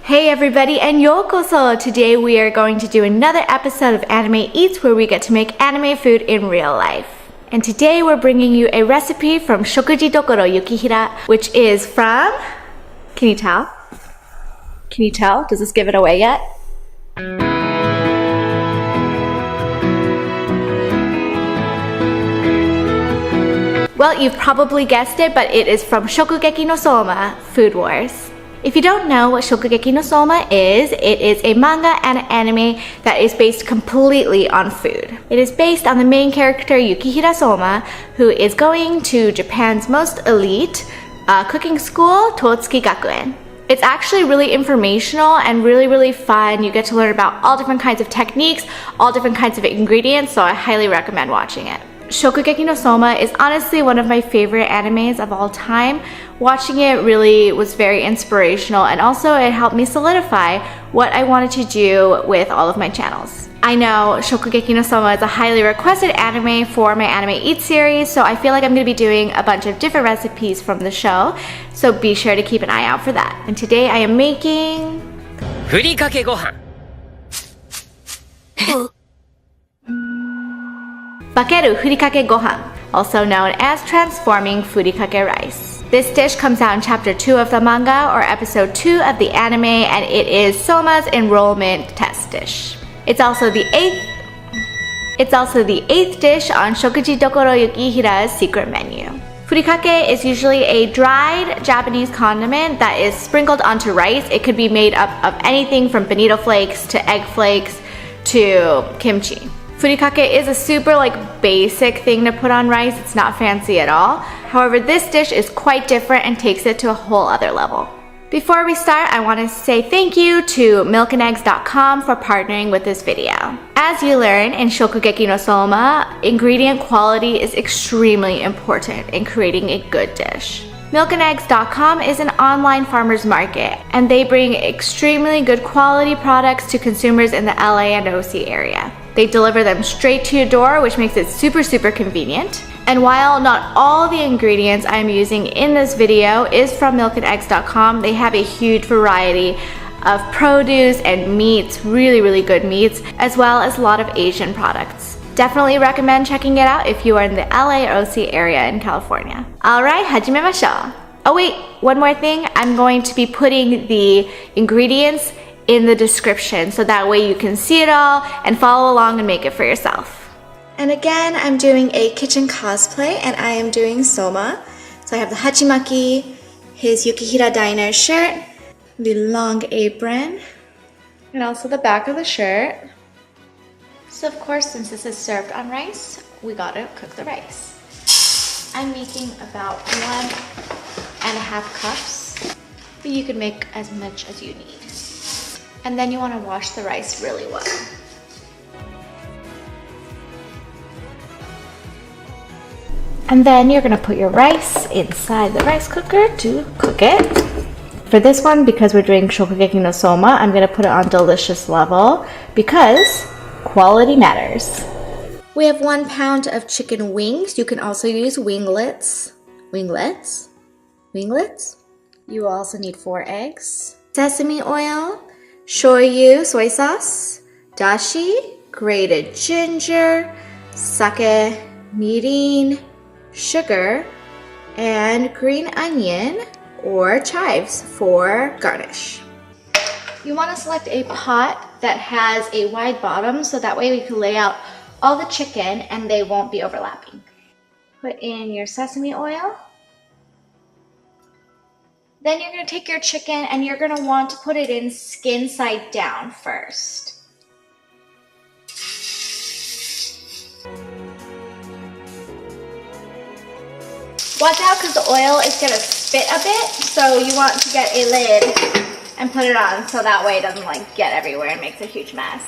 Hey everybody and yokoso! Today we are going to do another episode of Anime Eats where we get to make anime food in real life. And today we're bringing you a recipe from Shokugeki Yukihira, which is from... Can you tell? Can you tell? Does this give it away yet? Well, you've probably guessed it, but it is from Shokugeki no Soma, Food Wars. If you don't know what Shokugeki no Soma is, it is a manga and an anime that is based completely on food. It is based on the main character Yukihira Soma, who is going to Japan's most elite cooking school, Totsuki Gakuen. It's actually really informational and really fun. You get to learn about all different kinds of techniques, all different kinds of ingredients, so I highly recommend watching it. Shokugeki no Soma is honestly one of my favorite animes of all time. Watching it really was very inspirational, and also it helped me solidify what I wanted to do with all of my channels. I know Shokugeki no Soma is a highly requested anime for my Anime Eat series, so I feel like I'm going to be doing a bunch of different recipes from the show, so be sure to keep an eye out for that. And today I am making... Furikake gohan. 化けるふりかけごはん also known as transforming furikake rice. This dish comes out in chapter 2 of the manga or episode 2 of the anime, and it is Soma's enrollment test dish. It's also the eighth dish on Shokugeki Yukihira's secret menu. Furikake is usually a dried Japanese condiment that is sprinkled onto rice. It could be made up of anything from bonito flakes to egg flakes to kimchi. Furikake is a super basic thing to put on rice. It's not fancy at all. However, this dish is quite different and takes it to a whole other level. Before we start, I want to say thank you to milkandeggs.com for partnering with this video. As you learn in Shokugeki no Soma, ingredient quality is extremely important in creating a good dish. Milkandeggs.com is an online farmers market, and they bring extremely good quality products to consumers in the LA and OC area. They deliver them straight to your door, which makes it super convenient. And while not all the ingredients I'm using in this video is from milkandeggs.com, they have a huge variety of produce and meats, really good meats, as well as a lot of Asian products. Definitely recommend checking it out if you are in the LA or OC area in California. Alright, hajimemashou. Oh wait, one more thing. I'm going to be putting the ingredients in the description so that way you can see it all and follow along and make it for yourself. And again, I'm doing a kitchen cosplay and I am doing Soma. So I have the hachimaki, his Yukihira Diner shirt, the long apron, and also the back of the shirt. So of course, since this is served on rice, we gotta cook the rice. I'm making about 1.5 cups, but you can make as much as you need. And then you want to wash the rice really well. And then you're going to put your rice inside the rice cooker to cook it. For this one, because we're doing Shokugeki no Soma, I'm going to put it on delicious level because quality matters. We have 1 pound of chicken wings. You can also use winglets. Winglets? You also need 4 eggs. Sesame oil. Shoyu, soy sauce, dashi, grated ginger, sake, mirin, sugar, and green onion or chives for garnish. You want to select a pot that has a wide bottom so that way we can lay out all the chicken and they won't be overlapping. Put in your sesame oil. Then you're going to take your chicken and you're going to want to put it in skin side down first. Watch out because the oil is going to spit a bit, so you want to get a lid and put it on so that way it doesn't get everywhere and makes a huge mess.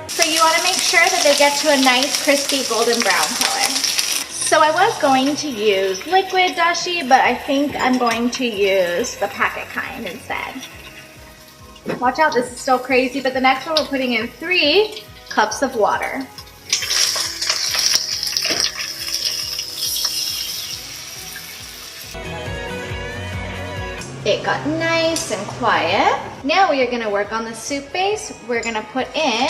So you want to make sure that they get to a nice crispy golden brown color. So I was going to use liquid dashi, but I think I'm going to use the packet kind instead. Watch out, this is still crazy, but the next one we're putting in 3 cups of water. It got nice and quiet. Now we are gonna work on the soup base. We're gonna put in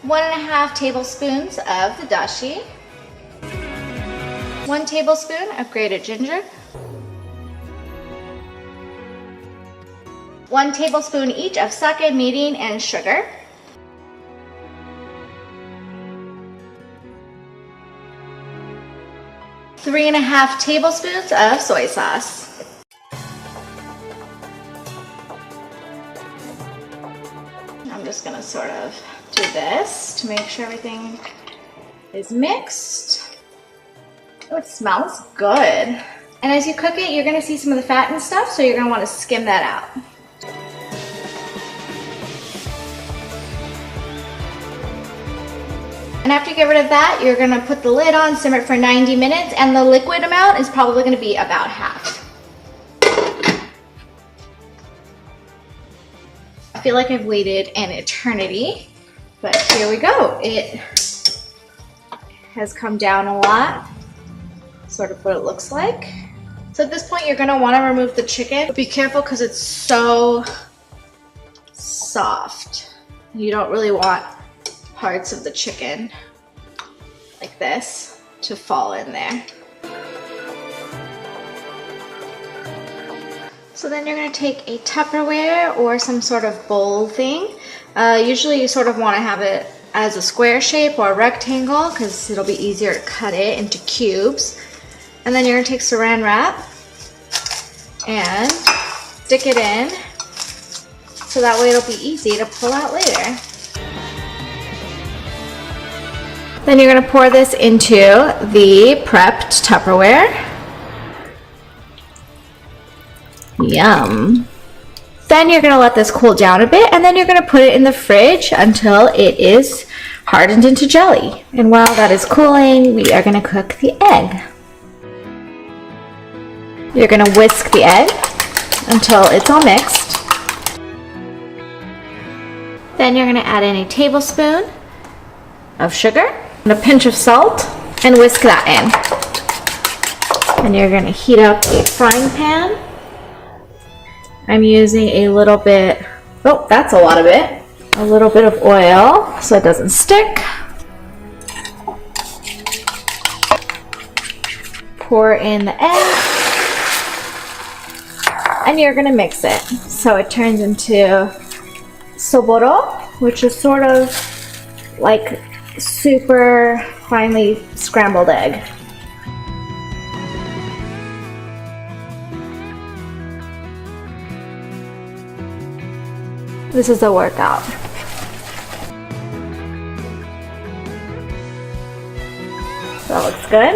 1.5 tablespoons of the dashi, 1 tablespoon of grated ginger, 1 tablespoon each of sake, mirin, and sugar, three and a half tablespoons of soy sauce. I'm just gonna sort of do this to make sure everything is mixed. Oh, it smells good. And as you cook it, you're gonna see some of the fat and stuff, so you're gonna wanna skim that out. And after you get rid of that, you're gonna put the lid on, simmer it for 90 minutes, and the liquid amount is probably gonna be about half. I feel like I've waited an eternity, but here we go. It has come down a lot, sort of what it looks like. So at this point, you're gonna wanna remove the chicken, but be careful because it's so soft. You don't really want parts of the chicken like this to fall in there. So then you're going to take a Tupperware or some sort of bowl thing. Usually you sort of want to have it as a square shape or a rectangle because it'll be easier to cut it into cubes. And then you're going to take saran wrap and stick it in so that way it'll be easy to pull out later. Then you're going to pour this into the prepped Tupperware. Yum. Then you're going to let this cool down a bit, and then you're going to put it in the fridge until it is hardened into jelly. And while that is cooling, we are going to cook the egg. You're going to whisk the egg until it's all mixed. Then you're going to add in a tablespoon of sugar and a pinch of salt and whisk that in. And you're going to heat up a frying pan. I'm using a little bit, oh, that's a lot of it. A little bit of oil so it doesn't stick. Pour in the egg. And you're going to mix it so it turns into soboro, which is sort of like super finely scrambled egg. This is a workout. That looks good.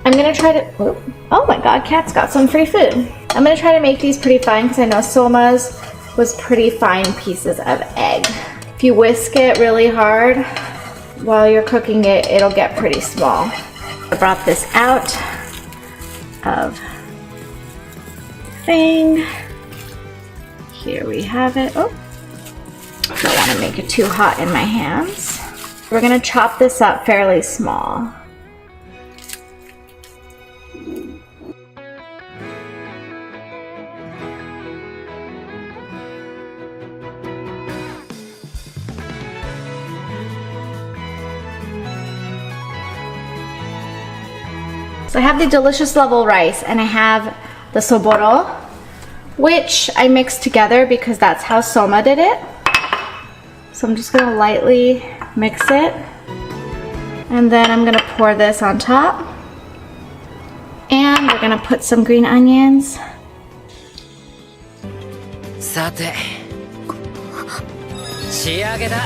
I'm gonna try to, oh my god, Cat's got some free food. I'm gonna try to make these pretty fine because I know Soma's was pretty fine pieces of egg. If you whisk it really hard while you're cooking it, it'll get pretty small. I brought this out of the thing. Here we have it. Oh, I don't want to make it too hot in my hands. We're gonna chop this up fairly small. So I have the delicious level rice and I have the soboro, which I mixed together because that's how Soma did it. So I'm just gonna lightly mix it. And then I'm gonna pour this on top. And we're gonna put some green onions. さて、仕上げだ。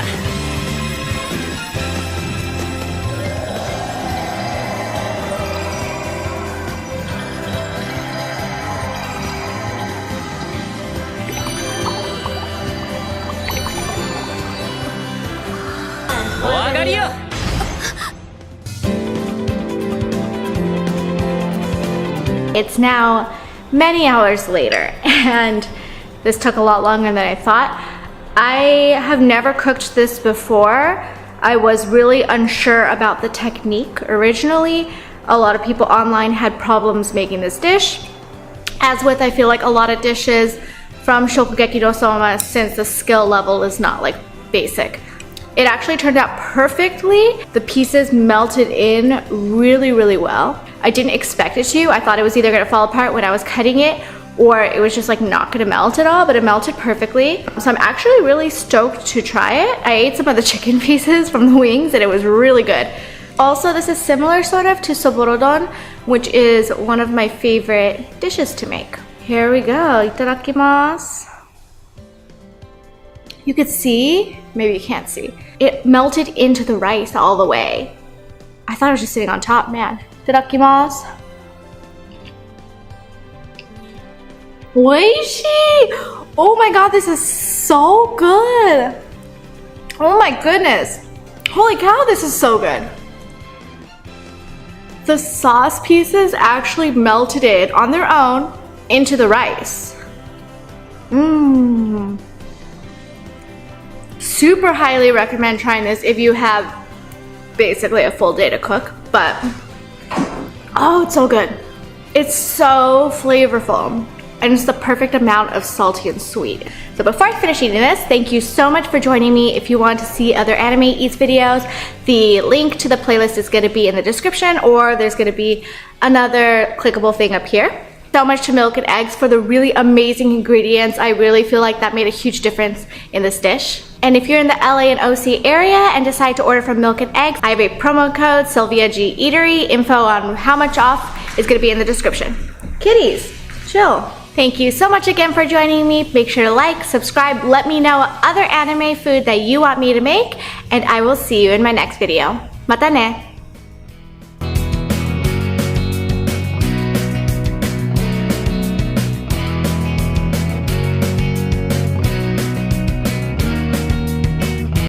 お上がりよ。It's now many hours later, and this took a lot longer than I thought. I have never cooked this before. I was really unsure about the technique originally. A lot of people online had problems making this dish. As with, I feel like a lot of dishes from Shokugeki no Soma, since the skill level is not like basic. It actually turned out perfectly. The pieces melted in really, really well. I didn't expect it to. I thought it was either gonna fall apart when I was cutting it, or it was just like not gonna melt at all, but it melted perfectly. So I'm actually really stoked to try it. I ate some of the chicken pieces from the wings and it was really good. Also, this is similar sort of to soborodon, which is one of my favorite dishes to make. Here we go, itadakimasu. You could see, maybe you can't see, it melted into the rice all the way. I thought it was just sitting on top, man. Itadakimasu. Oishi! Oh my god, this is so good! Oh my goodness! Holy cow, this is so good! The sauce pieces actually melted in on their own into the rice. Mmm. Super highly recommend trying this if you have basically a full day to cook, but oh, it's so good. It's so flavorful. And it's the perfect amount of salty and sweet. So before I finish eating this, thank you so much for joining me. If you want to see other anime eats videos, the link to the playlist is gonna be in the description, or there's gonna be another clickable thing up here. So much to Milk and Eggs for the really amazing ingredients. I really feel like that made a huge difference in this dish. And if you're in the LA and OC area and decide to order from Milk and Eggs, I have a promo code, Sylvia G Eatery. Info on how much off is gonna be in the description. Kitties, chill. Thank you so much again for joining me. Make sure to like, subscribe, let me know what other anime food that you want me to make, and I will see you in my next video. Mata ne!